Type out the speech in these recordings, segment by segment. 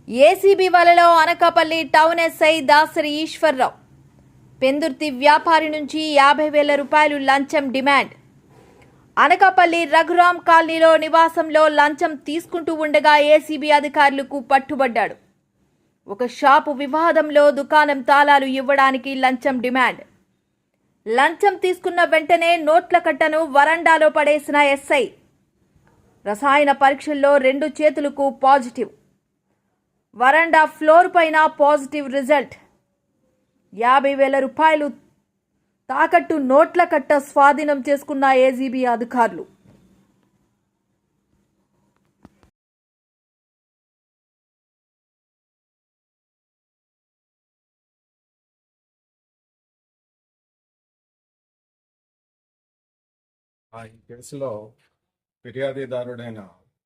ACB వలలో Anakapalli town SI Dasari Eswar Rao Pendurthi వ్యాపారి నుంచి 50,000 రూపాయలు లంచం డిమాండ్. అనకాపల్లి రఘురాం కాలనీలో నివాసంలో లంచం తీసుకుంటూ ఉండగా ఏసీబీ అధికారులకు పట్టుబడ్డాడు. ఒక షాపు వివాదంలో దుకాణం తాళాలు ఇవ్వడానికి లంచం డిమాండ్. లంచం తీసుకున్న వెంటనే నోట్ల కట్టను వరండాలో పడేసిన ఎస్ఐ. రసాయన పరీక్షల్లో 2 చేతులకు పాజిటివ్. వరండా ఫ్లోర్ పైన పాజిటివ్ రిజల్ట్. 50,000 రూపాయలు తాకట్టు నోట్ల కట్ట స్వాధీనం చేసుకున్న ఏసీబీ అధికారులు. ఈ కేసులో ఫిర్యాదుదారుడైన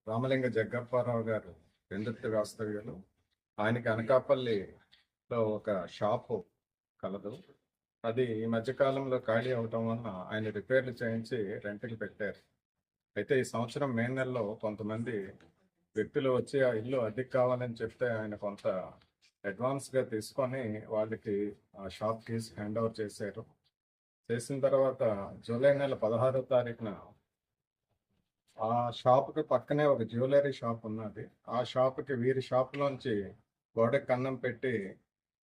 రామలింగ జగ్గప్పారావు గారు పెందుర్తి వాస్తవ్యులు. ఆయనకి అనకాపల్లిలో ఒక షాపు కలదు. అది ఈ మధ్యకాలంలో ఖాళీ అవటం వలన ఆయన రిపేర్లు చేయించి రెంట్కి పెట్టారు. అయితే ఈ సంవత్సరం మే నెలలో కొంతమంది వ్యక్తులు వచ్చి ఆ ఇల్లు అద్దెకి కావాలని చెప్తే ఆయన కొంత అడ్వాన్స్గా తీసుకొని వాళ్ళకి ఆ షాప్ కీస్ హ్యాండ్ ఓవర్ చేశారు. చేసిన తర్వాత జూలై నెల 16వ తారీఖున ఆ షాప్కి పక్కనే ఒక జ్యువెలరీ షాప్ ఉన్నది. ఆ షాప్కి వీరి షాప్లోంచి గోడకి కన్నం పెట్టి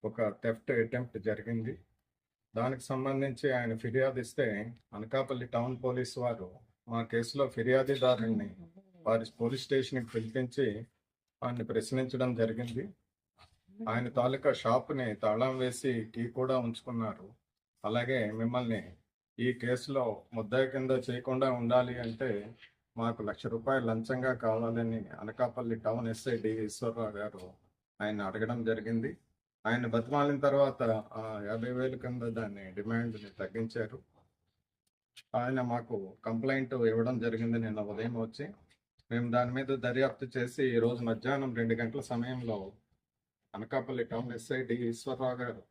ఒక థెఫ్ట్ అటెంప్ట్ జరిగింది. దానికి సంబంధించి ఆయన ఫిర్యాదు ఇస్తే అనకాపల్లి టౌన్ పోలీసు వారు మా కేసులో ఫిర్యాదుదారుని వారి పోలీస్ స్టేషన్కి పిలిపించి ఆయన్ని ప్రశ్నించడం జరిగింది. ఆయన తాలూకా షాప్ని తాళం వేసి కీ కూడా ఉంచుకున్నారు. అలాగే మిమ్మల్ని ఈ కేసులో ముద్దాయి కింద చేయకుండా ఉండాలి అంటే మాకు ₹1,00,000 లంచంగా కావాలని Anakapalli town SI D Eswararao గారు ఆయన అడగడం జరిగింది. ఆయన బతిమాలిన తర్వాత 50,000 కింద దాన్ని డిమాండ్ని తగ్గించారు. ఆయన మాకు కంప్లైంట్ ఇవ్వడం జరిగింది నిన్న ఉదయం వచ్చి. మేము దాని మీద దర్యాప్తు చేసి ఈరోజు మధ్యాహ్నం 2 గంటల సమయంలో Anakapalli town SI D Eswararao గారు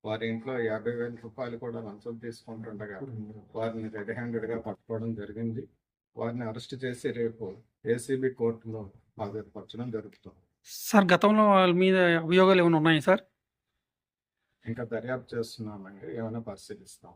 వారి ఇంట్లో 50,000 రూపాయలు కూడా లంచం తీసుకుంటుండగా వారిని రెడ్ హ్యాండెడ్గా పట్టుకోవడం జరిగింది. వారిని అరెస్ట్ చేసి రేపు ఏసీబీ కోర్టులో హాజరుపరచడం జరుగుతుంది. సార్, గతంలో వాళ్ళ మీద అభియోగాలు ఏమైనా ఉన్నాయా సార్? ఇంకా దర్యాప్తు చేస్తున్నామండి, ఏమైనా పరిశీలిస్తాం.